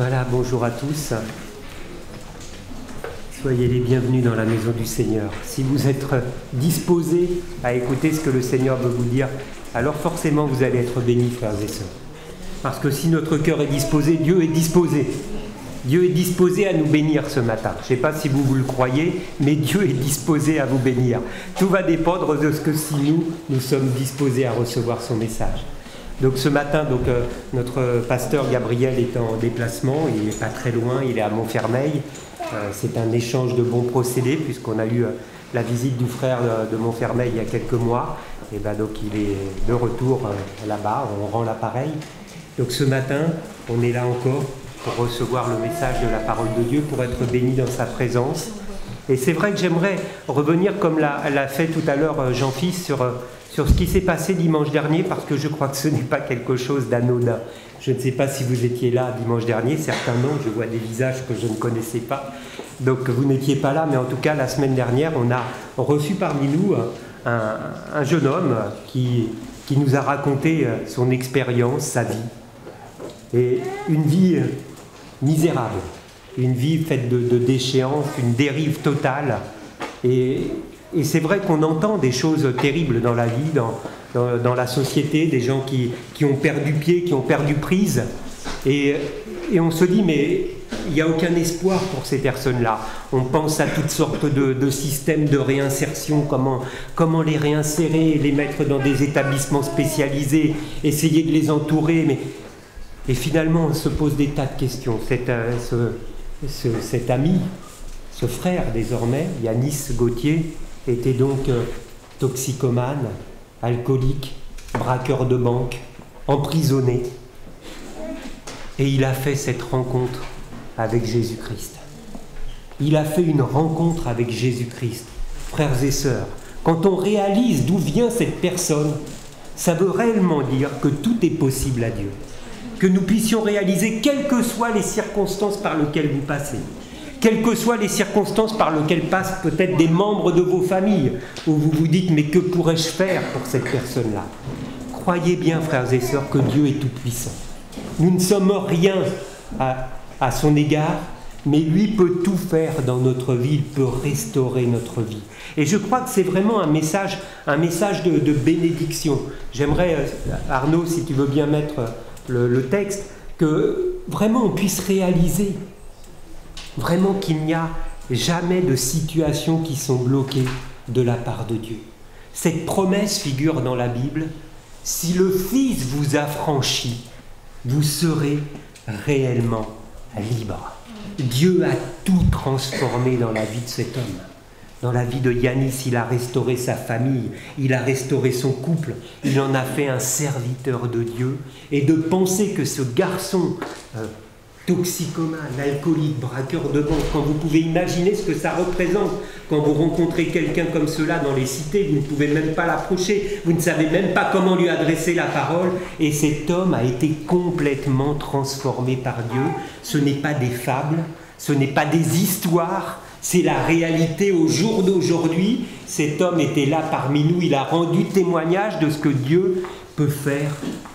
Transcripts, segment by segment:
Voilà, bonjour à tous. Soyez les bienvenus dans la maison du Seigneur. Si vous êtes disposés à écouter ce que le Seigneur veut vous dire, alors forcément vous allez être bénis, frères et sœurs. Parce que si notre cœur est disposé, Dieu est disposé. Dieu est disposé à nous bénir ce matin. Je ne sais pas si vous le croyez, mais Dieu est disposé à vous bénir. Tout va dépendre de ce que si nous sommes disposés à recevoir son message. Donc ce matin, notre pasteur Gabriel est en déplacement, il n'est pas très loin, il est à Montfermeil. C'est un échange de bons procédés puisqu'on a eu la visite du frère de Montfermeil il y a quelques mois. Et donc il est de retour là-bas, on rend l'appareil. Donc ce matin, on est là encore pour recevoir le message de la parole de Dieu, pour être béni dans sa présence. Et c'est vrai que j'aimerais revenir, comme l'a fait tout à l'heure Jean-Fils, sur ce qui s'est passé dimanche dernier, parce que je crois que ce n'est pas quelque chose d'anodin. Je ne sais pas si vous étiez là dimanche dernier, certains non, je vois des visages que je ne connaissais pas, donc vous n'étiez pas là, mais en tout cas la semaine dernière, on a reçu parmi nous un jeune homme qui nous a raconté son expérience, sa vie, et une vie misérable, une vie faite de déchéance, une dérive totale, et c'est vrai qu'on entend des choses terribles dans la vie, dans la société, des gens qui ont perdu pied, qui ont perdu prise. Et on se dit, mais il n'y a aucun espoir pour ces personnes-là. On pense à toutes sortes de systèmes de réinsertion, comment les réinsérer, les mettre dans des établissements spécialisés, essayer de les entourer. Et finalement, on se pose des tas de questions. Cet ami, ce frère désormais, Yanis Gauthier, était donc toxicomane, alcoolique, braqueur de banque, emprisonné. Et il a fait cette rencontre avec Jésus-Christ. Il a fait une rencontre avec Jésus-Christ. Frères et sœurs, quand on réalise d'où vient cette personne, ça veut réellement dire que tout est possible à Dieu. Que nous puissions réaliser, quelles que soient les circonstances par lesquelles vous passez, quelles que soient les circonstances par lesquelles passent peut-être des membres de vos familles, où vous vous dites, mais que pourrais-je faire pour cette personne-là? Croyez bien, frères et sœurs, que Dieu est tout-puissant. Nous ne sommes rien à son égard, mais lui peut tout faire dans notre vie, il peut restaurer notre vie. Et je crois que c'est vraiment un message de bénédiction. J'aimerais, Arnaud, si tu veux bien mettre le texte, que vraiment on puisse réaliser vraiment qu'il n'y a jamais de situations qui sont bloquées de la part de Dieu. Cette promesse figure dans la Bible, si le Fils vous affranchit, vous serez réellement libre. Dieu a tout transformé dans la vie de cet homme. Dans la vie de Yanis, il a restauré sa famille, il a restauré son couple, il en a fait un serviteur de Dieu. Et de penser que ce garçon toxicomane, alcoolique, braqueur de banque, quand vous pouvez imaginer ce que ça représente, quand vous rencontrez quelqu'un comme cela dans les cités, vous ne pouvez même pas l'approcher, vous ne savez même pas comment lui adresser la parole, et cet homme a été complètement transformé par Dieu. Ce n'est pas des fables, ce n'est pas des histoires, c'est la réalité au jour d'aujourd'hui. Cet homme était là parmi nous, il a rendu témoignage de ce que Dieu peut faire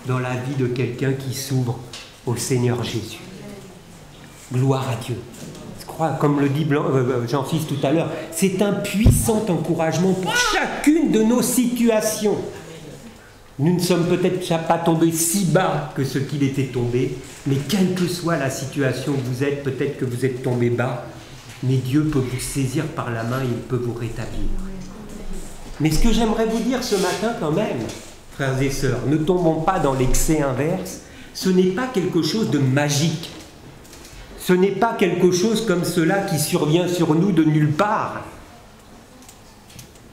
dans la vie de quelqu'un qui s'ouvre au Seigneur Jésus. Gloire à Dieu. Je crois, comme le dit Jean-Fils tout à l'heure, c'est un puissant encouragement pour chacune de nos situations. Nous ne sommes peut-être pas tombés si bas que ce qu'il était tombé, mais quelle que soit la situation où vous êtes, peut-être que vous êtes tombé bas, mais Dieu peut vous saisir par la main et il peut vous rétablir. Mais ce que j'aimerais vous dire ce matin quand même, frères et sœurs, ne tombons pas dans l'excès inverse, ce n'est pas quelque chose de magique. Ce n'est pas quelque chose comme cela qui survient sur nous de nulle part.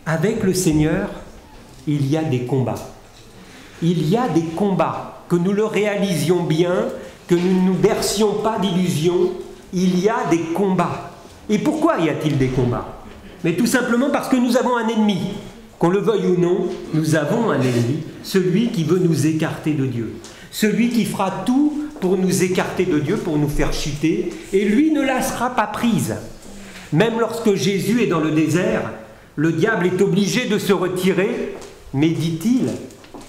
Avec le Seigneur, il y a des combats. Il y a des combats, que nous le réalisions bien, que nous ne nous bercions pas d'illusions, il y a des combats. Et pourquoi y a-t-il des combats? Mais tout simplement parce que nous avons un ennemi. Qu'on le veuille ou non, nous avons un ennemi, celui qui veut nous écarter de Dieu. Celui qui fera tout pour nous écarter de Dieu, pour nous faire chuter, et lui ne lâchera pas prise. Même lorsque Jésus est dans le désert, le diable est obligé de se retirer, mais dit-il,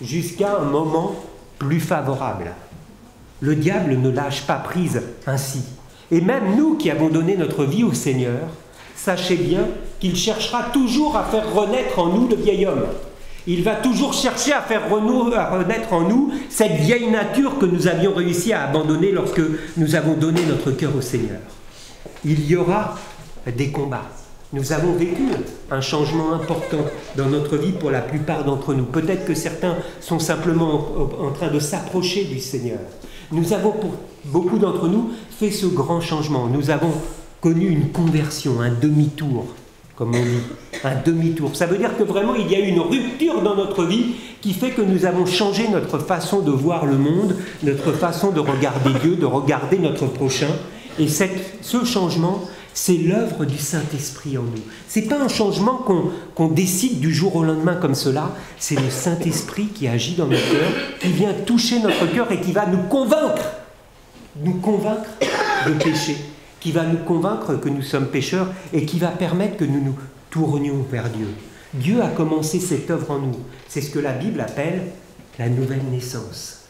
jusqu'à un moment plus favorable. Le diable ne lâche pas prise ainsi. Et même nous qui avons donné notre vie au Seigneur, sachez bien qu'il cherchera toujours à faire renaître en nous le vieil homme. Il va toujours chercher à faire renaître en nous cette vieille nature que nous avions réussi à abandonner lorsque nous avons donné notre cœur au Seigneur. Il y aura des combats. Nous avons vécu un changement important dans notre vie pour la plupart d'entre nous. Peut-être que certains sont simplement en train de s'approcher du Seigneur. Nous avons, pour beaucoup d'entre nous, fait ce grand changement. Nous avons connu une conversion, un demi-tour, comme on dit, un demi-tour. Ça veut dire que vraiment il y a eu une rupture dans notre vie qui fait que nous avons changé notre façon de voir le monde, notre façon de regarder Dieu, de regarder notre prochain. Et ce changement, c'est l'œuvre du Saint-Esprit en nous. Ce n'est pas un changement qu'on décide du jour au lendemain comme cela, c'est le Saint-Esprit qui agit dans notre cœur, qui vient toucher notre cœur et qui va nous convaincre de péché, qui va nous convaincre que nous sommes pécheurs et qui va permettre que nous nous tournions vers Dieu. Dieu a commencé cette œuvre en nous. C'est ce que la Bible appelle la nouvelle naissance,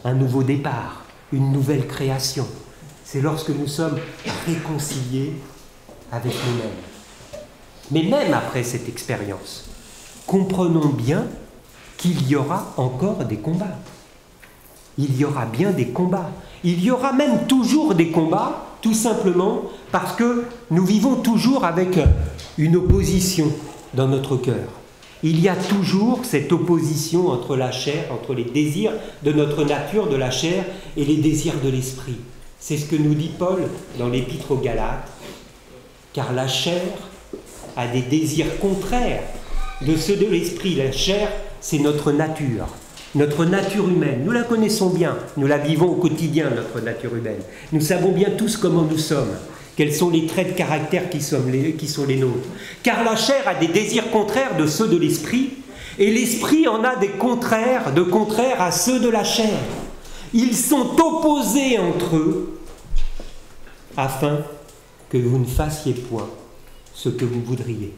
un nouveau départ, une nouvelle création. C'est lorsque nous sommes réconciliés avec nous-mêmes. Mais même après cette expérience, comprenons bien qu'il y aura encore des combats. Il y aura bien des combats. Il y aura même toujours des combats, tout simplement parce que nous vivons toujours avec une opposition dans notre cœur. Il y a toujours cette opposition entre la chair, entre les désirs de notre nature, de la chair, et les désirs de l'esprit. C'est ce que nous dit Paul dans l'Épître aux Galates, car la chair a des désirs contraires de ceux de l'esprit. La chair, c'est notre nature humaine. Nous la connaissons bien, nous la vivons au quotidien, notre nature humaine. Nous savons bien tous comment nous sommes, quels sont les traits de caractère qui sont les nôtres. Car la chair a des désirs contraires de ceux de l'esprit, et l'esprit en a des contraires à ceux de la chair. Ils sont opposés entre eux, afin que vous ne fassiez point ce que vous voudriez.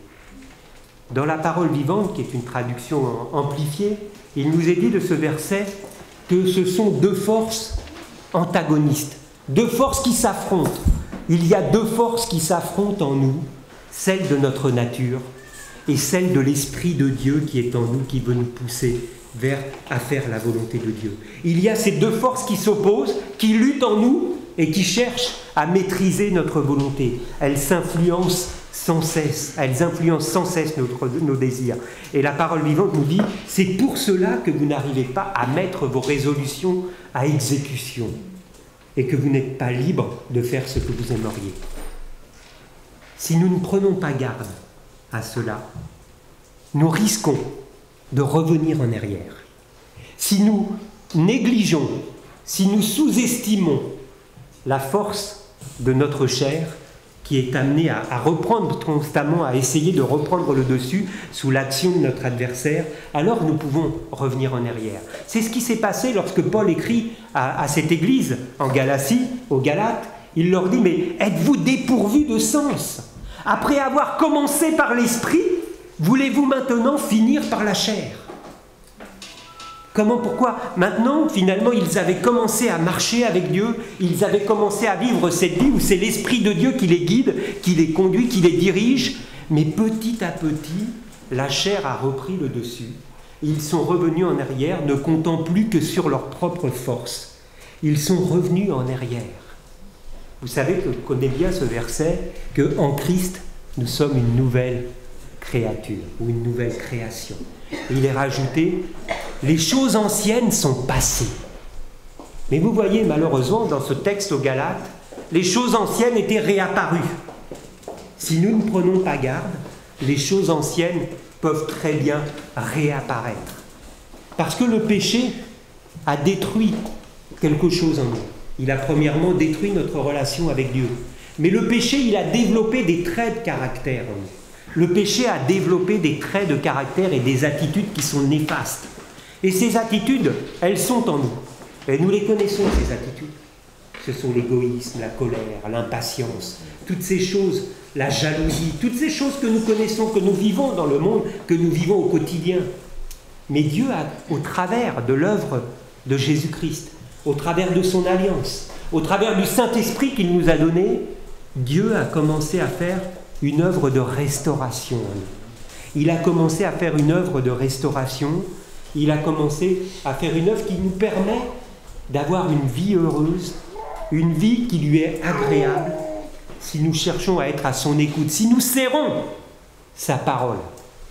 Dans la parole vivante, qui est une traduction amplifiée, il nous est dit de ce verset que ce sont deux forces antagonistes, deux forces qui s'affrontent. Il y a deux forces qui s'affrontent en nous, celle de notre nature et celle de l'Esprit de Dieu qui est en nous, qui veut nous pousser à faire la volonté de Dieu. Il y a ces deux forces qui s'opposent, qui luttent en nous et qui cherchent à maîtriser notre volonté. Elles influencent sans cesse nos désirs. Et la parole vivante nous dit, c'est pour cela que vous n'arrivez pas à mettre vos résolutions à exécution et que vous n'êtes pas libre de faire ce que vous aimeriez. Si nous ne prenons pas garde à cela, nous risquons de revenir en arrière. Si nous négligeons, si nous sous-estimons la force de notre chair qui est amenée à reprendre constamment, à essayer de reprendre le dessus sous l'action de notre adversaire, alors nous pouvons revenir en arrière. C'est ce qui s'est passé lorsque Paul écrit à cette église en Galatie, aux Galates. Il leur dit, mais êtes-vous dépourvus de sens? Après avoir commencé par l'esprit, voulez-vous maintenant finir par la chair? Comment, pourquoi? Maintenant, finalement, ils avaient commencé à marcher avec Dieu, ils avaient commencé à vivre cette vie où c'est l'Esprit de Dieu qui les guide, qui les conduit, qui les dirige, mais petit à petit, la chair a repris le dessus. Ils sont revenus en arrière, ne comptant plus que sur leur propre force. Ils sont revenus en arrière. Vous savez que je connais bien ce verset, qu'en Christ, nous sommes une nouvelle créature ou une nouvelle création. Et il est rajouté, les choses anciennes sont passées. Mais vous voyez, malheureusement, dans ce texte aux Galates, les choses anciennes étaient réapparues. Si nous ne prenons pas garde, les choses anciennes peuvent très bien réapparaître. Parce que le péché a détruit quelque chose en nous. Il a premièrement détruit notre relation avec Dieu. Mais le péché, il a développé des traits de caractère en nous. Le péché a développé des traits de caractère et des attitudes qui sont néfastes. Et ces attitudes, elles sont en nous. Et nous les connaissons, ces attitudes. Ce sont l'égoïsme, la colère, l'impatience, toutes ces choses, la jalousie, toutes ces choses que nous connaissons, que nous vivons dans le monde, que nous vivons au quotidien. Mais Dieu a, au travers de l'œuvre de Jésus-Christ, au travers de son alliance, au travers du Saint-Esprit qu'il nous a donné, Dieu a commencé à faire une œuvre de restauration en nous. Il a commencé à faire une œuvre de restauration, il a commencé à faire une œuvre qui nous permet d'avoir une vie heureuse, une vie qui lui est agréable, si nous cherchons à être à son écoute, si nous serrons sa parole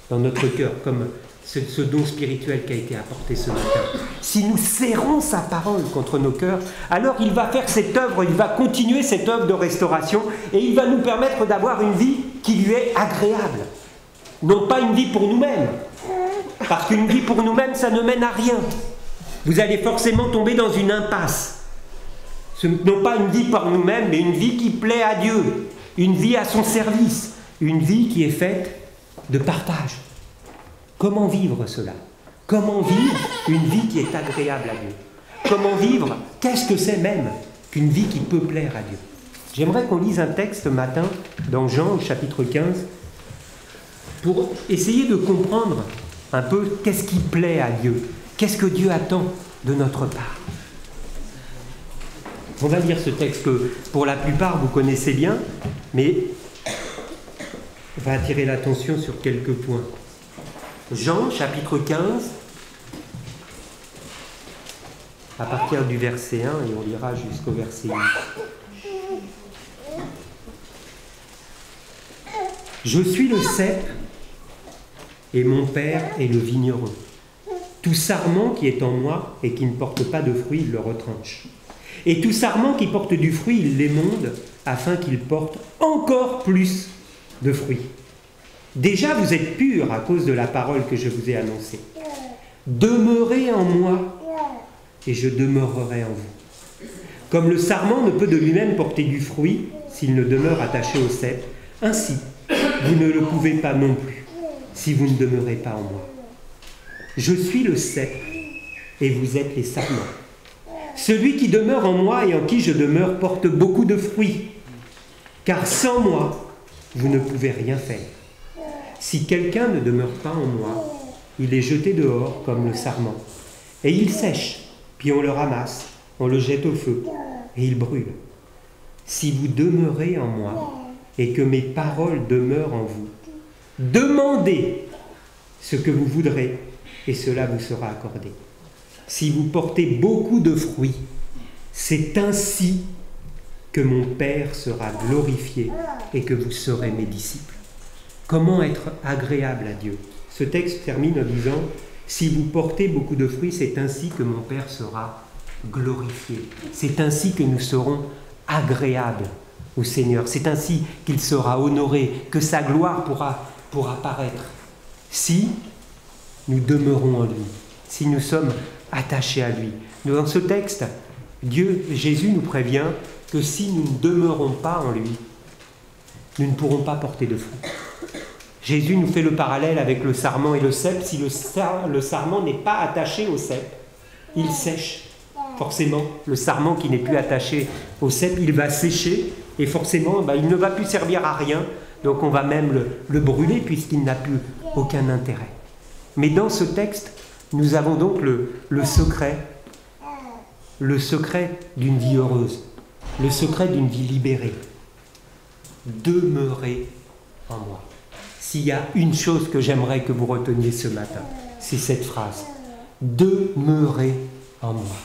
dans notre cœur, comme ce don spirituel qui a été apporté ce matin. Si nous serrons sa parole contre nos cœurs, alors il va faire cette œuvre, il va continuer cette œuvre de restauration et il va nous permettre d'avoir une vie qui lui est agréable. Non pas une vie pour nous-mêmes, parce qu'une vie pour nous-mêmes, ça ne mène à rien. Vous allez forcément tomber dans une impasse. Non pas une vie par nous-mêmes, mais une vie qui plaît à Dieu, une vie à son service, une vie qui est faite de partage. Comment vivre cela? Comment vivre une vie qui est agréable à Dieu? Comment vivre? Qu'est-ce que c'est même qu'une vie qui peut plaire à Dieu? J'aimerais qu'on lise un texte ce matin dans Jean au chapitre 15 pour essayer de comprendre un peu qu'est-ce qui plaît à Dieu, qu'est-ce que Dieu attend de notre part. On va lire ce texte que pour la plupart vous connaissez bien, mais on va attirer l'attention sur quelques points. Jean, chapitre 15, à partir du verset 1, et on lira jusqu'au verset 8. Je suis le cep, et mon Père est le vigneron. Tout sarment qui est en moi et qui ne porte pas de fruit, il le retranche. Et tout sarment qui porte du fruit, il l'émonde, afin qu'il porte encore plus de fruits. Déjà, vous êtes purs à cause de la parole que je vous ai annoncée. Demeurez en moi, et je demeurerai en vous. Comme le sarment ne peut de lui-même porter du fruit s'il ne demeure attaché au cep, ainsi, vous ne le pouvez pas non plus, si vous ne demeurez pas en moi. Je suis le cep, et vous êtes les sarments. Celui qui demeure en moi et en qui je demeure porte beaucoup de fruits, car sans moi, vous ne pouvez rien faire. Si quelqu'un ne demeure pas en moi, il est jeté dehors comme le sarment, et il sèche, puis on le ramasse, on le jette au feu, et il brûle. Si vous demeurez en moi, et que mes paroles demeurent en vous, demandez ce que vous voudrez, et cela vous sera accordé. Si vous portez beaucoup de fruits, c'est ainsi que mon Père sera glorifié et que vous serez mes disciples. Comment être agréable à Dieu? Ce texte termine en disant « Si vous portez beaucoup de fruits, c'est ainsi que mon Père sera glorifié. C'est ainsi que nous serons agréables au Seigneur. C'est ainsi qu'il sera honoré, que sa gloire pourra paraître. Si nous demeurons en lui, si nous sommes attachés à lui. » Dans ce texte, Jésus nous prévient que si nous ne demeurons pas en lui, nous ne pourrons pas porter de fruits. Jésus nous fait le parallèle avec le sarment et le cep. Si le sarment n'est pas attaché au cep, il sèche. Forcément, le sarment qui n'est plus attaché au cep, il va sécher et forcément, il ne va plus servir à rien. Donc on va même le brûler puisqu'il n'a plus aucun intérêt. Mais dans ce texte, nous avons donc le secret d'une vie heureuse, le secret d'une vie libérée. Demeurez en moi. S'il y a une chose que j'aimerais que vous reteniez ce matin, c'est cette phrase. Demeurez en moi.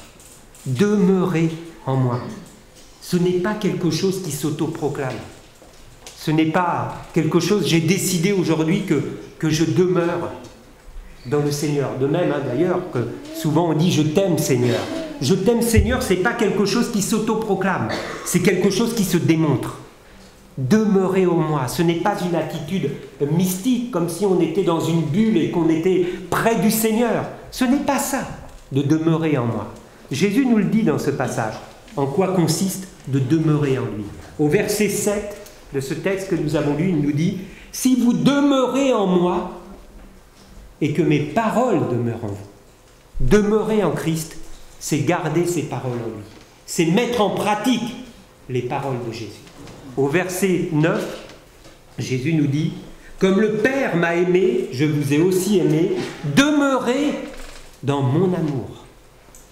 Demeurez en moi. Ce n'est pas quelque chose qui s'autoproclame. Ce n'est pas quelque chose, j'ai décidé aujourd'hui que je demeure dans le Seigneur. De même, d'ailleurs, que souvent on dit « je t'aime Seigneur ». Je t'aime Seigneur, ce n'est pas quelque chose qui s'autoproclame, c'est quelque chose qui se démontre. Demeurez en moi, ce n'est pas une attitude mystique, comme si on était dans une bulle et qu'on était près du Seigneur. Ce n'est pas ça, de demeurer en moi. Jésus nous le dit dans ce passage. En quoi consiste de demeurer en lui? Au verset 7 de ce texte que nous avons lu, il nous dit « Si vous demeurez en moi et que mes paroles demeurent en vous ». Demeurer en Christ, c'est garder ses paroles en lui. C'est mettre en pratique les paroles de Jésus. Au verset 9, Jésus nous dit « Comme le Père m'a aimé, je vous ai aussi aimé, demeurez dans mon amour. »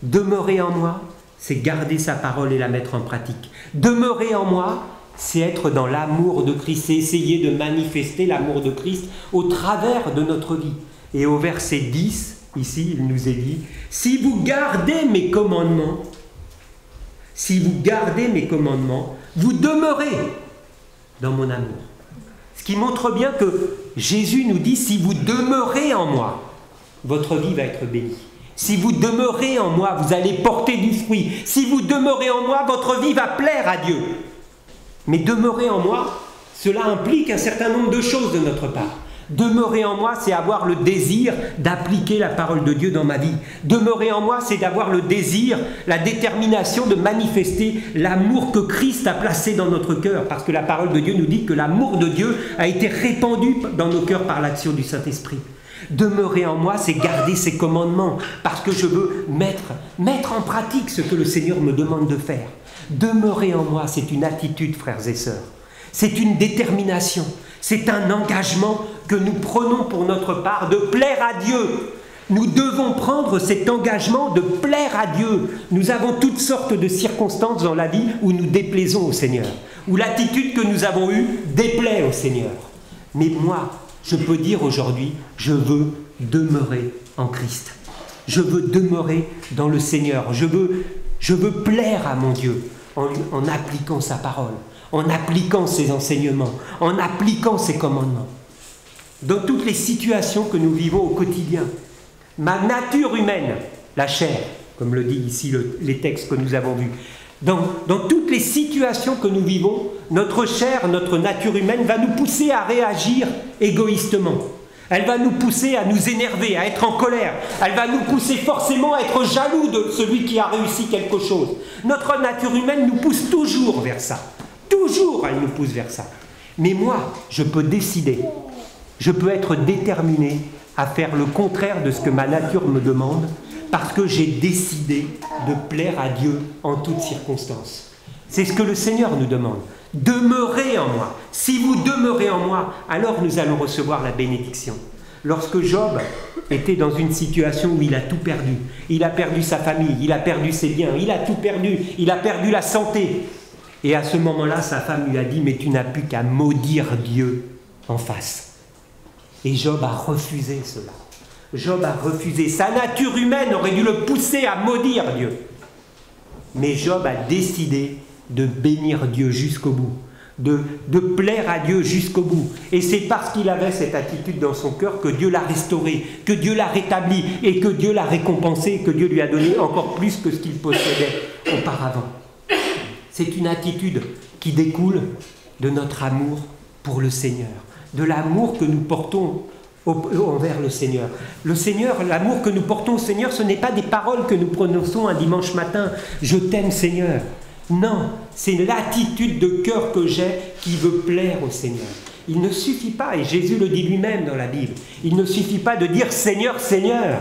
Demeurer en moi, c'est garder sa parole et la mettre en pratique. Demeurer en moi, c'est être dans l'amour de Christ, c'est essayer de manifester l'amour de Christ au travers de notre vie. Et au verset 10, ici, il nous est dit, « Si vous gardez mes commandements, vous demeurez dans mon amour. » Ce qui montre bien que Jésus nous dit, si vous demeurez en moi, votre vie va être bénie. Si vous demeurez en moi, vous allez porter du fruit. Si vous demeurez en moi, votre vie va plaire à Dieu. Mais demeurer en moi, cela implique un certain nombre de choses de notre part. Demeurer en moi, c'est avoir le désir d'appliquer la parole de Dieu dans ma vie. Demeurer en moi, c'est d'avoir le désir, la détermination de manifester l'amour que Christ a placé dans notre cœur. Parce que la parole de Dieu nous dit que l'amour de Dieu a été répandu dans nos cœurs par l'action du Saint-Esprit. Demeurer en moi, c'est garder ses commandements, parce que je veux mettre en pratique ce que le Seigneur me demande de faire. Demeurer en moi, c'est une attitude, frères et sœurs. C'est une détermination, c'est un engagement que nous prenons pour notre part de plaire à Dieu. Nous devons prendre cet engagement de plaire à Dieu. Nous avons toutes sortes de circonstances dans la vie où nous déplaisons au Seigneur, où l'attitude que nous avons eue déplaît au Seigneur. Mais moi, je peux dire aujourd'hui, je veux demeurer en Christ. Je veux demeurer dans le Seigneur. Je veux plaire à mon Dieu en appliquant sa parole, en appliquant ses enseignements, en appliquant ses commandements. Dans toutes les situations que nous vivons au quotidien, ma nature humaine, la chair, comme le dit ici les textes que nous avons vus, dans toutes les situations que nous vivons, notre chair, notre nature humaine va nous pousser à réagir égoïstement. Elle va nous pousser à nous énerver, à être en colère. Elle va nous pousser forcément à être jaloux de celui qui a réussi quelque chose. Notre nature humaine nous pousse toujours vers ça. Toujours, elle nous pousse vers ça. Mais moi, je peux décider, je peux être déterminé à faire le contraire de ce que ma nature me demande, parce que j'ai décidé de plaire à Dieu en toutes circonstances. C'est ce que le Seigneur nous demande. Demeurez en moi. Si vous demeurez en moi, alors nous allons recevoir la bénédiction. Lorsque Job était dans une situation où il a tout perdu, il a perdu sa famille, il a perdu ses biens, il a tout perdu, il a perdu la santé. Et à ce moment-là, sa femme lui a dit, mais tu n'as plus qu'à maudire Dieu en face. Et Job a refusé cela. Job a refusé. Sa nature humaine aurait dû le pousser à maudire Dieu. Mais Job a décidé de bénir Dieu jusqu'au bout, de plaire à Dieu jusqu'au bout. Et c'est parce qu'il avait cette attitude dans son cœur que Dieu l'a restauré, que Dieu l'a rétabli et que Dieu l'a récompensé, que Dieu lui a donné encore plus que ce qu'il possédait auparavant. C'est une attitude qui découle de notre amour pour le Seigneur, de l'amour que nous portons envers le Seigneur. Le Seigneur, l'amour que nous portons au Seigneur, ce n'est pas des paroles que nous prononçons un dimanche matin. Je t'aime Seigneur. Non, c'est l'attitude de cœur que j'ai qui veut plaire au Seigneur. Il ne suffit pas, et Jésus le dit lui-même dans la Bible, il ne suffit pas de dire Seigneur, Seigneur.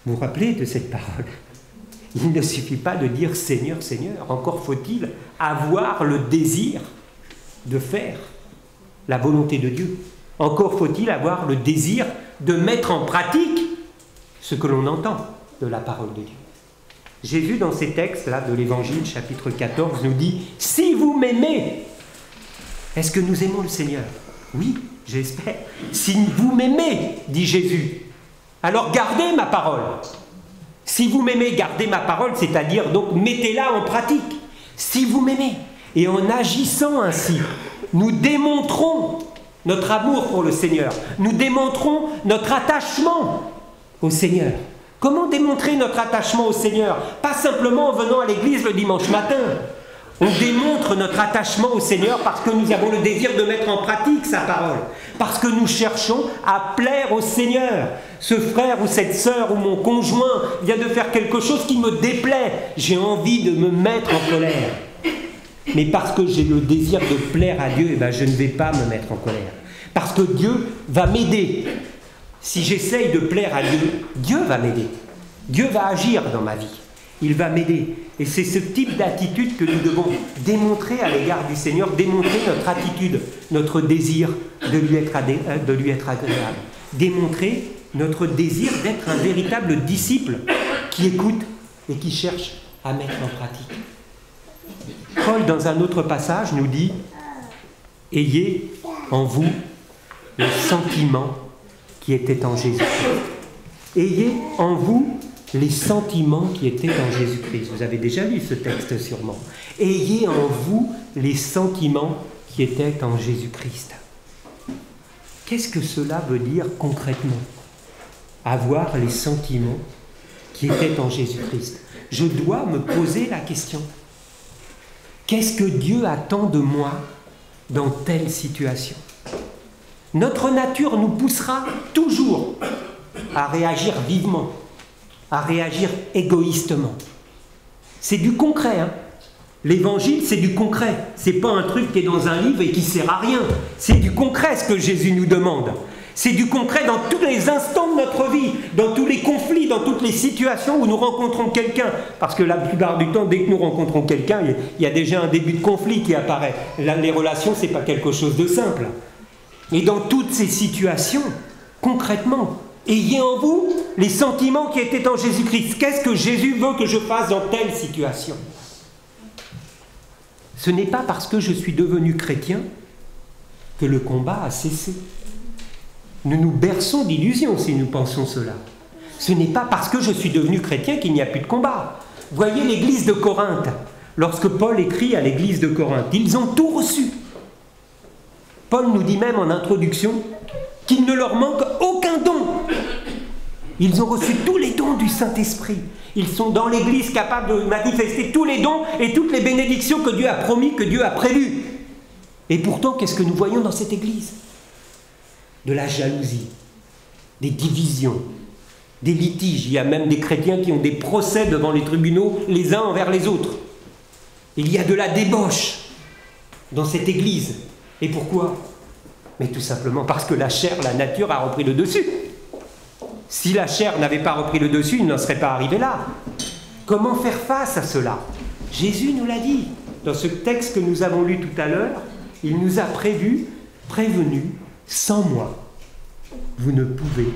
Vous vous rappelez de cette parole? Il ne suffit pas de dire Seigneur, Seigneur. Encore faut-il avoir le désir de faire la volonté de Dieu. Encore faut-il avoir le désir de mettre en pratique ce que l'on entend de la parole de Dieu. Jésus, dans ces textes-là de l'Évangile, chapitre 14, nous dit « Si vous m'aimez », est-ce que nous aimons le Seigneur? Oui, j'espère. « Si vous m'aimez », dit Jésus, « alors gardez ma parole. » Si vous m'aimez, gardez ma parole, c'est-à-dire donc mettez-la en pratique. Si vous m'aimez. Et en agissant ainsi, nous démontrons notre amour pour le Seigneur. Nous démontrons notre attachement au Seigneur. Comment démontrer notre attachement au Seigneur? Pas simplement en venant à l'église le dimanche matin. On démontre notre attachement au Seigneur parce que nous avons le désir de mettre en pratique sa parole. Parce que nous cherchons à plaire au Seigneur. Ce frère ou cette sœur ou mon conjoint vient de faire quelque chose qui me déplaît. J'ai envie de me mettre en colère. Mais parce que j'ai le désir de plaire à Dieu, eh ben je ne vais pas me mettre en colère. Parce que Dieu va m'aider. Si j'essaye de plaire à Dieu, Dieu va m'aider. Dieu va agir dans ma vie. Il va m'aider. Et c'est ce type d'attitude que nous devons démontrer à l'égard du Seigneur, démontrer notre attitude, notre désir de lui être agréable. Démontrer notre désir d'être un véritable disciple qui écoute et qui cherche à mettre en pratique. Paul, dans un autre passage, nous dit « Ayez en vous le sentiment qui était en Jésus-Christ. » Ayez en vous les sentiments qui étaient en Jésus-Christ. Vous avez déjà lu ce texte sûrement. Ayez en vous les sentiments qui étaient en Jésus-Christ. Qu'est-ce que cela veut dire concrètement? Avoir les sentiments qui étaient en Jésus-Christ. Je dois me poser la question. Qu'est-ce que Dieu attend de moi dans telle situation? Notre nature nous poussera toujours à réagir vivement, à réagir égoïstement. C'est du concret, hein. L'évangile, c'est du concret. C'est pas un truc qui est dans un livre et qui sert à rien. C'est du concret ce que Jésus nous demande. C'est du concret dans tous les instants de notre vie, dans tous les conflits, dans toutes les situations où nous rencontrons quelqu'un. Parce que la plupart du temps, dès que nous rencontrons quelqu'un, il y a déjà un début de conflit qui apparaît. Là, les relations, c'est pas quelque chose de simple. Et dans toutes ces situations, concrètement, ayez en vous les sentiments qui étaient en Jésus-Christ. Qu'est-ce que Jésus veut que je fasse dans telle situation? Ce n'est pas parce que je suis devenu chrétien que le combat a cessé. Nous nous berçons d'illusions si nous pensons cela. Ce n'est pas parce que je suis devenu chrétien qu'il n'y a plus de combat. Voyez l'église de Corinthe. Lorsque Paul écrit à l'église de Corinthe, ils ont tout reçu. Paul nous dit même en introduction qu'il ne leur manque aucun don. Ils ont reçu tous les dons du Saint-Esprit. Ils sont dans l'église capables de manifester tous les dons et toutes les bénédictions que Dieu a promis, que Dieu a prévues. Et pourtant, qu'est-ce que nous voyons dans cette église? De la jalousie, des divisions, des litiges. Il y a même des chrétiens qui ont des procès devant les tribunaux les uns envers les autres. Il y a de la débauche dans cette église. Et pourquoi? Mais tout simplement parce que la chair, la nature a repris le dessus. Si la chair n'avait pas repris le dessus, il n'en serait pas arrivé là. Comment faire face à cela? Jésus nous l'a dit. Dans ce texte que nous avons lu tout à l'heure, il nous a prévenu, sans moi, vous ne pouvez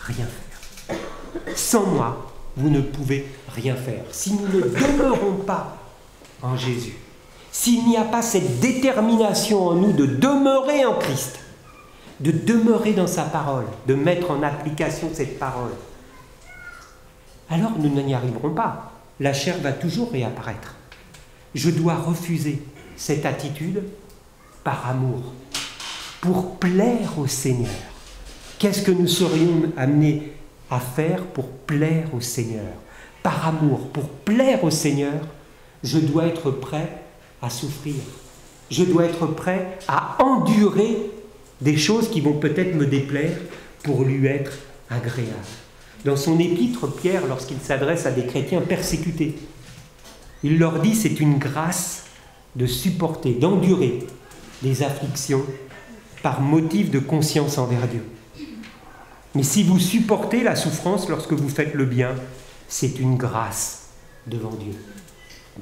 rien faire. Sans moi, vous ne pouvez rien faire. Si nous ne demeurons pas en Jésus, s'il n'y a pas cette détermination en nous de demeurer en Christ, de demeurer dans sa parole, de mettre en application cette parole, alors nous n'y arriverons pas. La chair va toujours réapparaître. Je dois refuser cette attitude par amour, pour plaire au Seigneur. Qu'est-ce que nous serions amenés à faire pour plaire au Seigneur? Par amour, pour plaire au Seigneur, je dois être prêt à souffrir. Je dois être prêt à endurer des choses qui vont peut-être me déplaire pour lui être agréable. Dans son épître, Pierre, lorsqu'il s'adresse à des chrétiens persécutés, il leur dit: c'est une grâce de supporter, d'endurer des afflictions par motif de conscience envers Dieu. Mais si vous supportez la souffrance lorsque vous faites le bien, c'est une grâce devant Dieu.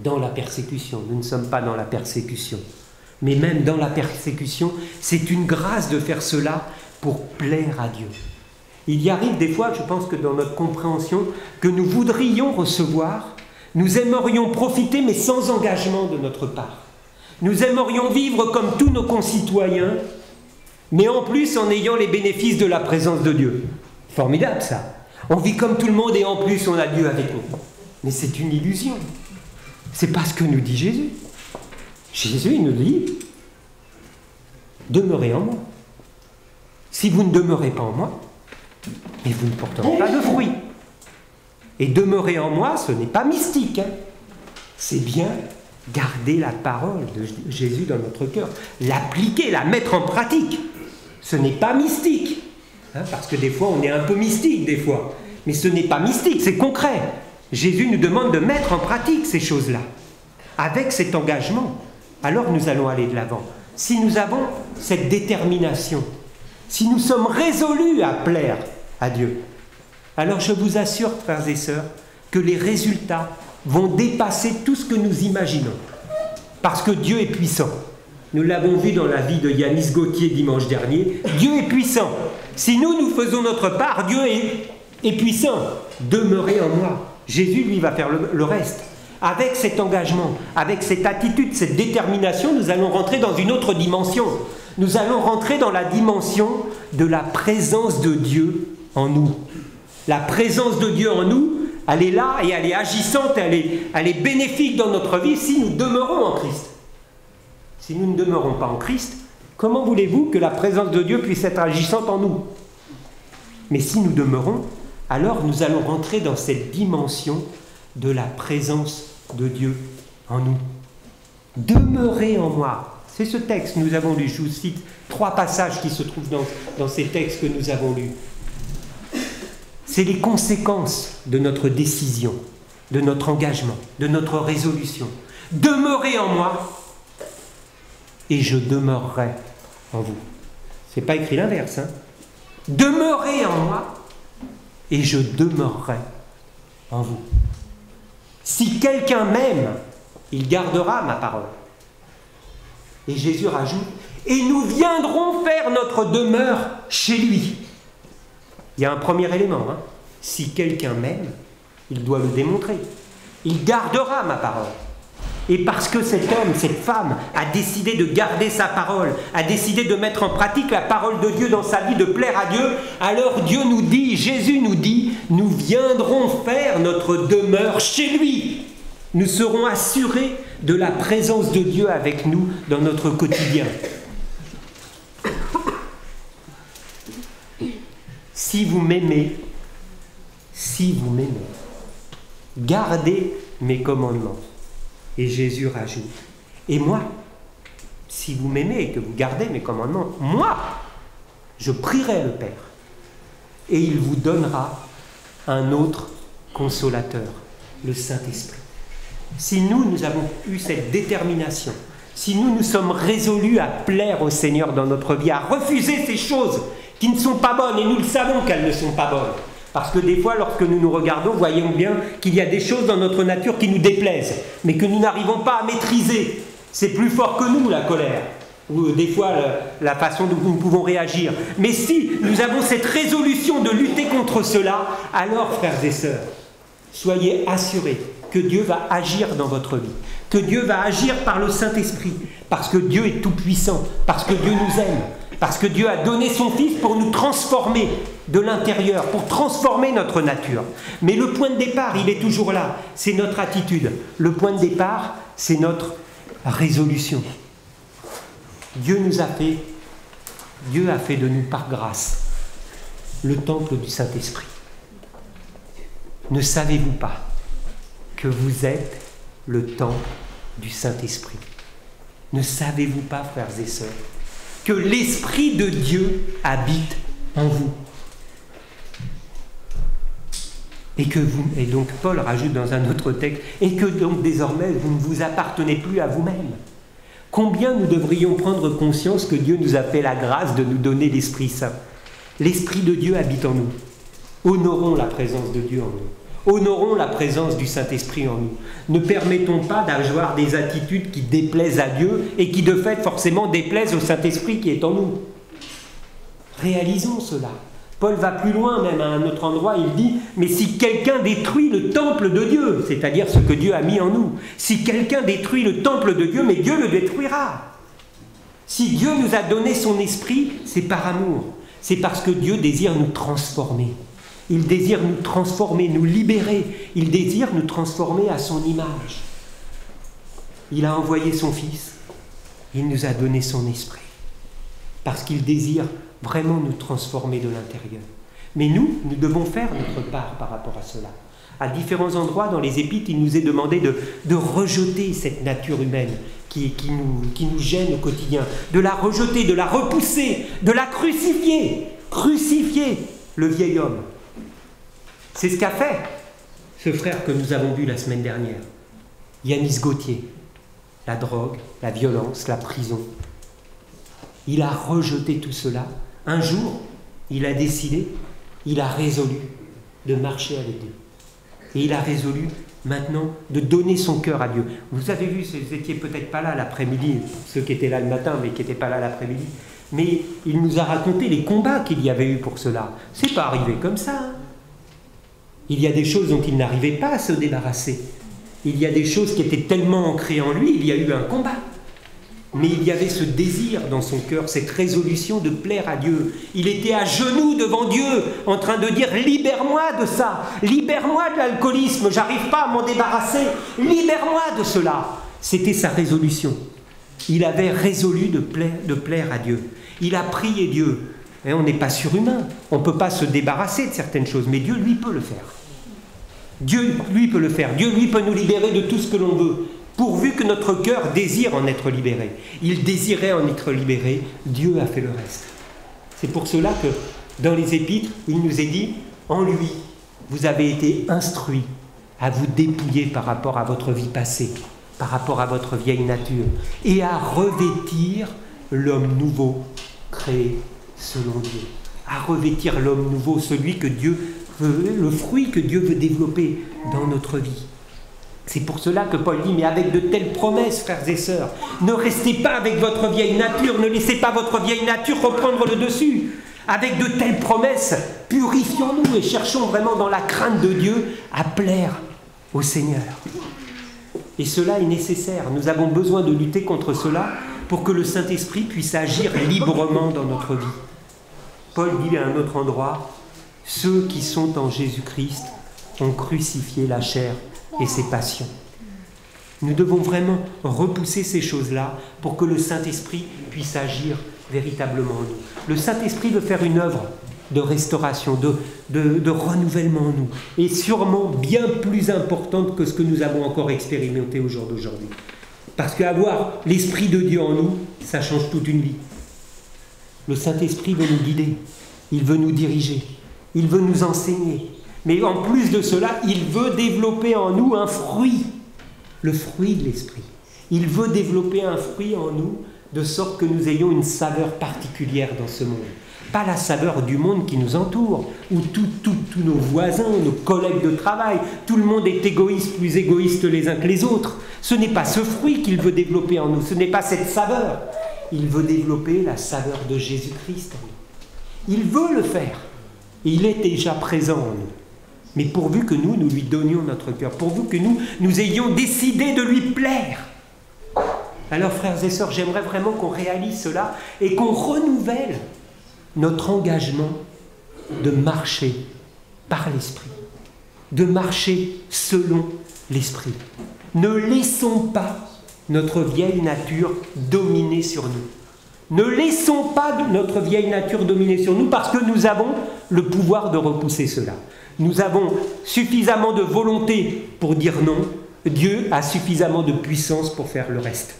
Dans la persécution, nous ne sommes pas dans la persécution, mais même dans la persécution, c'est une grâce de faire cela pour plaire à Dieu. Il y arrive des fois, je pense que dans notre compréhension, que nous voudrions recevoir, nous aimerions profiter, mais sans engagement de notre part. Nous aimerions vivre comme tous nos concitoyens, mais en plus en ayant les bénéfices de la présence de Dieu. Formidable ça. On vit comme tout le monde et en plus on a Dieu avec nous. Mais c'est une illusion. C'est pas ce que nous dit Jésus. Jésus il nous dit: demeurez en moi. Si vous ne demeurez pas en moi, mais vous ne porterez pas de fruits. Et demeurer en moi, ce n'est pas mystique, hein. C'est bien garder la parole de Jésus dans notre cœur, l'appliquer, la mettre en pratique. Ce n'est pas mystique, hein, parce que des fois on est un peu mystique des fois, mais ce n'est pas mystique, c'est concret. Jésus nous demande de mettre en pratique ces choses-là. Avec cet engagement, alors nous allons aller de l'avant. Si nous avons cette détermination, si nous sommes résolus à plaire à Dieu, alors je vous assure, frères et sœurs, que les résultats vont dépasser tout ce que nous imaginons. Parce que Dieu est puissant. Nous l'avons vu dans la vie de Yanis Gauthier dimanche dernier. Dieu est puissant. Si nous faisons notre part, Dieu est puissant. Demeurez en moi. Jésus, lui, va faire le reste. Avec cet engagement, avec cette attitude, cette détermination, nous allons rentrer dans une autre dimension. Nous allons rentrer dans la dimension de la présence de Dieu en nous. La présence de Dieu en nous, elle est là et elle est agissante, elle est bénéfique dans notre vie si nous demeurons en Christ. Si nous ne demeurons pas en Christ, comment voulez-vous que la présence de Dieu puisse être agissante en nous? Mais si nous demeurons, alors nous allons rentrer dans cette dimension de la présence de Dieu en nous. Demeurez en moi. C'est ce texte que nous avons lu. Je vous cite 3 passages qui se trouvent dans ces textes que nous avons lus. C'est les conséquences de notre décision, de notre engagement, de notre résolution. Demeurez en moi et je demeurerai en vous. Ce n'est pas écrit l'inverse. Demeurez en moi et je demeurerai en vous. Si quelqu'un m'aime, il gardera ma parole. Et Jésus rajoute, et nous viendrons faire notre demeure chez lui. Il y a un premier élément. Si quelqu'un m'aime, il doit le démontrer. Il gardera ma parole. Et parce que cet homme, cette femme, a décidé de garder sa parole, a décidé de mettre en pratique la parole de Dieu dans sa vie, de plaire à Dieu, alors Dieu nous dit, Jésus nous dit, nous viendrons faire notre demeure chez lui. Nous serons assurés de la présence de Dieu avec nous dans notre quotidien. Si vous m'aimez, gardez mes commandements. Et Jésus rajoute, et moi, si vous m'aimez et que vous gardez mes commandements, moi, je prierai le Père. Et il vous donnera un autre consolateur, le Saint-Esprit. Si nous avons eu cette détermination, si nous sommes résolus à plaire au Seigneur dans notre vie, à refuser ces choses qui ne sont pas bonnes, et nous le savons qu'elles ne sont pas bonnes, parce que des fois, lorsque nous nous regardons, voyons bien qu'il y a des choses dans notre nature qui nous déplaisent, mais que nous n'arrivons pas à maîtriser. C'est plus fort que nous, la colère, ou des fois la façon dont nous pouvons réagir. Mais si nous avons cette résolution de lutter contre cela, alors, frères et sœurs, soyez assurés que Dieu va agir dans votre vie, que Dieu va agir par le Saint-Esprit, parce que Dieu est tout-puissant, parce que Dieu nous aime, parce que Dieu a donné son Fils pour nous transformer de l'intérieur, pour transformer notre nature. Mais le point de départ, il est toujours là, c'est notre attitude. Le point de départ, c'est notre résolution. Dieu a fait de nous par grâce le temple du Saint-Esprit. Ne savez-vous pas que vous êtes le temple du Saint-Esprit? Ne savez-vous pas, frères et sœurs, que l'Esprit de Dieu habite en vous? Et donc Paul rajoute dans un autre texte, et que donc désormais vous ne vous appartenez plus à vous-même. Combien nous devrions prendre conscience que Dieu nous a fait la grâce de nous donner l'Esprit Saint. L'Esprit de Dieu habite en nous. Honorons la présence de Dieu en nous. Honorons la présence du Saint-Esprit en nous. Ne permettons pas d'avoir des attitudes qui déplaisent à Dieu et qui de fait forcément déplaisent au Saint-Esprit qui est en nous. Réalisons cela. Paul va plus loin même à un autre endroit, il dit « Mais si quelqu'un détruit le temple de Dieu, c'est-à-dire ce que Dieu a mis en nous, si quelqu'un détruit le temple de Dieu, mais Dieu le détruira. Si Dieu nous a donné son esprit, c'est par amour. C'est parce que Dieu désire nous transformer. Il désire nous transformer, nous libérer. Il désire nous transformer à son image. Il a envoyé son Fils. Il nous a donné son esprit. Parce qu'il désire vraiment nous transformer de l'intérieur. Mais nous devons faire notre part par rapport à cela. À différents endroits dans les Épîtres, il nous est demandé de rejeter cette nature humaine qui nous gêne au quotidien, de la rejeter, de la repousser, de la crucifier. Crucifier le vieil homme. C'est ce qu'a fait ce frère que nous avons vu la semaine dernière, Yanis Gauthier. La drogue, la violence, la prison. Il a rejeté tout cela. Un jour, il a décidé, il a résolu de marcher avec Dieu. Et il a résolu maintenant de donner son cœur à Dieu. Vous avez vu, vous n'étiez peut-être pas là l'après-midi, ceux qui étaient là le matin mais qui n'étaient pas là l'après-midi, mais il nous a raconté les combats qu'il y avait eu pour cela. C'est pas arrivé comme ça. Il y a des choses dont il n'arrivait pas à se débarrasser. Il y a des choses qui étaient tellement ancrées en lui, il y a eu un combat. Mais il y avait ce désir dans son cœur, cette résolution de plaire à Dieu. Il était à genoux devant Dieu, en train de dire « Libère-moi de ça, libère-moi de l'alcoolisme, j'arrive pas à m'en débarrasser, libère-moi de cela ». C'était sa résolution. Il avait résolu de plaire à Dieu. Il a prié Dieu. Et on n'est pas surhumain, on ne peut pas se débarrasser de certaines choses, mais Dieu, lui, peut le faire. Dieu, lui, peut le faire. Dieu, lui, peut nous libérer de tout ce que l'on veut, pourvu que notre cœur désire en être libéré. Il désirait en être libéré, Dieu a fait le reste. C'est pour cela que, dans les Épîtres, il nous est dit, en lui, vous avez été instruits à vous dépouiller par rapport à votre vie passée, par rapport à votre vieille nature, et à revêtir l'homme nouveau, créé selon Dieu. À revêtir l'homme nouveau, celui que Dieu veut, le fruit que Dieu veut développer dans notre vie. C'est pour cela que Paul dit, mais avec de telles promesses, frères et sœurs, ne restez pas avec votre vieille nature, ne laissez pas votre vieille nature reprendre le dessus. Avec de telles promesses, purifions-nous et cherchons vraiment dans la crainte de Dieu à plaire au Seigneur. Et cela est nécessaire. Nous avons besoin de lutter contre cela pour que le Saint-Esprit puisse agir librement dans notre vie. Paul dit à un autre endroit, « Ceux qui sont en Jésus-Christ ont crucifié la chair et ses passions. » Nous devons vraiment repousser ces choses-là pour que le Saint-Esprit puisse agir véritablement en nous. Le Saint-Esprit veut faire une œuvre de restauration, de renouvellement en nous, et sûrement bien plus importante que ce que nous avons encore expérimenté au jour d'aujourd'hui. Parce qu'avoir l'Esprit de Dieu en nous, ça change toute une vie. Le Saint-Esprit veut nous guider, il veut nous diriger, il veut nous enseigner. Mais en plus de cela, il veut développer en nous un fruit, le fruit de l'Esprit. Il veut développer un fruit en nous, de sorte que nous ayons une saveur particulière dans ce monde. Pas la saveur du monde qui nous entoure, où tous nos voisins, nos collègues de travail, tout le monde est égoïste, plus égoïste les uns que les autres. Ce n'est pas ce fruit qu'il veut développer en nous, ce n'est pas cette saveur. Il veut développer la saveur de Jésus-Christ en nous. Il veut le faire, et il est déjà présent en nous. Mais pourvu que nous lui donnions notre cœur, pourvu que nous ayons décidé de lui plaire. Alors, frères et sœurs, j'aimerais vraiment qu'on réalise cela et qu'on renouvelle notre engagement de marcher par l'Esprit, de marcher selon l'Esprit. Ne laissons pas notre vieille nature dominer sur nous. Ne laissons pas notre vieille nature dominer sur nous parce que nous avons le pouvoir de repousser cela. Nous avons suffisamment de volonté pour dire non. Dieu a suffisamment de puissance pour faire le reste.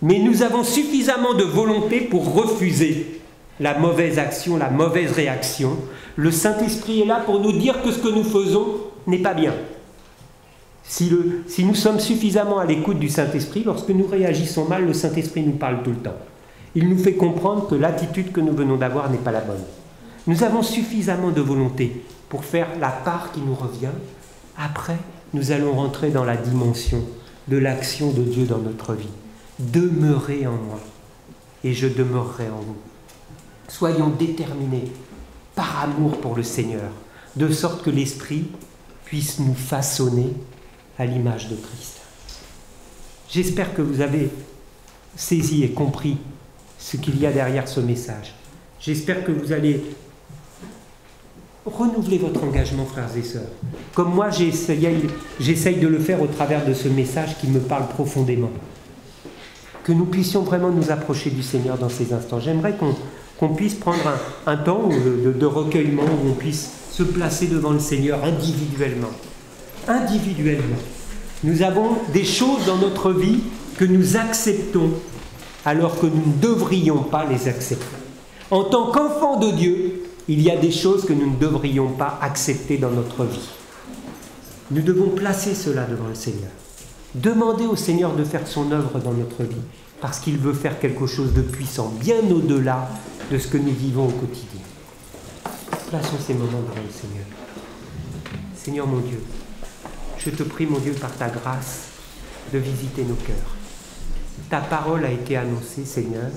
Mais nous avons suffisamment de volonté pour refuser la mauvaise action, la mauvaise réaction. Le Saint-Esprit est là pour nous dire que ce que nous faisons n'est pas bien. Si nous sommes suffisamment à l'écoute du Saint-Esprit, lorsque nous réagissons mal, le Saint-Esprit nous parle tout le temps. Il nous fait comprendre que l'attitude que nous venons d'avoir n'est pas la bonne. Nous avons suffisamment de volonté pour faire la part qui nous revient. Après, nous allons rentrer dans la dimension de l'action de Dieu dans notre vie. Demeurez en moi et je demeurerai en vous. Soyons déterminés par amour pour le Seigneur, de sorte que l'Esprit puisse nous façonner à l'image de Christ. J'espère que vous avez saisi et compris ce qu'il y a derrière ce message. J'espère que vous allez renouveler votre engagement, frères et sœurs. Comme moi, j'essaye de le faire au travers de ce message qui me parle profondément. Que nous puissions vraiment nous approcher du Seigneur dans ces instants. J'aimerais qu'on puisse prendre un temps de recueillement où on puisse se placer devant le Seigneur individuellement. Individuellement. Nous avons des choses dans notre vie que nous acceptons alors que nous ne devrions pas les accepter. En tant qu'enfants de Dieu, il y a des choses que nous ne devrions pas accepter dans notre vie. Nous devons placer cela devant le Seigneur. Demander au Seigneur de faire son œuvre dans notre vie, parce qu'il veut faire quelque chose de puissant, bien au-delà de ce que nous vivons au quotidien. Plaçons ces moments devant le Seigneur. Seigneur mon Dieu, je te prie, mon Dieu, par ta grâce, de visiter nos cœurs. Ta parole a été annoncée, Seigneur,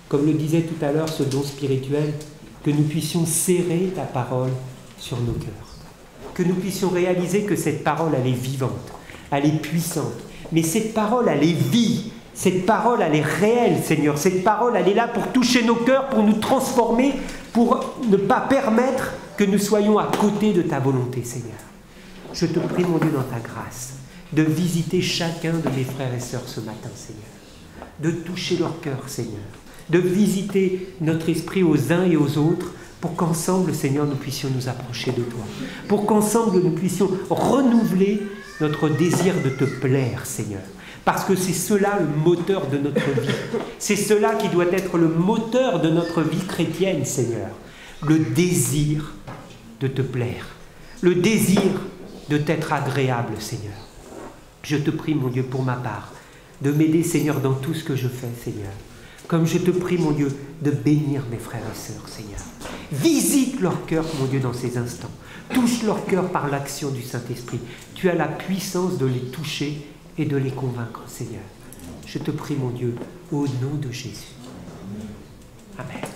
comme le disait tout à l'heure ce don spirituel, que nous puissions serrer ta parole sur nos cœurs. que nous puissions réaliser que cette parole, elle est vivante, elle est puissante. Mais cette parole, elle est vie. Cette parole, elle est réelle, Seigneur. Cette parole, elle est là pour toucher nos cœurs, pour nous transformer, pour ne pas permettre que nous soyons à côté de ta volonté, Seigneur. Je te prie, mon Dieu, dans ta grâce, de visiter chacun de mes frères et sœurs ce matin, Seigneur. De toucher leur cœur, Seigneur. De visiter notre esprit aux uns et aux autres, pour qu'ensemble, Seigneur, nous puissions nous approcher de toi. Pour qu'ensemble, nous puissions renouveler notre désir de te plaire, Seigneur. Parce que c'est cela le moteur de notre vie. C'est cela qui doit être le moteur de notre vie chrétienne, Seigneur. Le désir de te plaire. Le désir de t'être agréable, Seigneur. Je te prie, mon Dieu, pour ma part, de m'aider, Seigneur, dans tout ce que je fais, Seigneur. Comme je te prie, mon Dieu, de bénir mes frères et sœurs, Seigneur. Visite leur cœur, mon Dieu, dans ces instants. Touche leur cœur par l'action du Saint-Esprit. Tu as la puissance de les toucher et de les convaincre, Seigneur. Je te prie, mon Dieu, au nom de Jésus. Amen.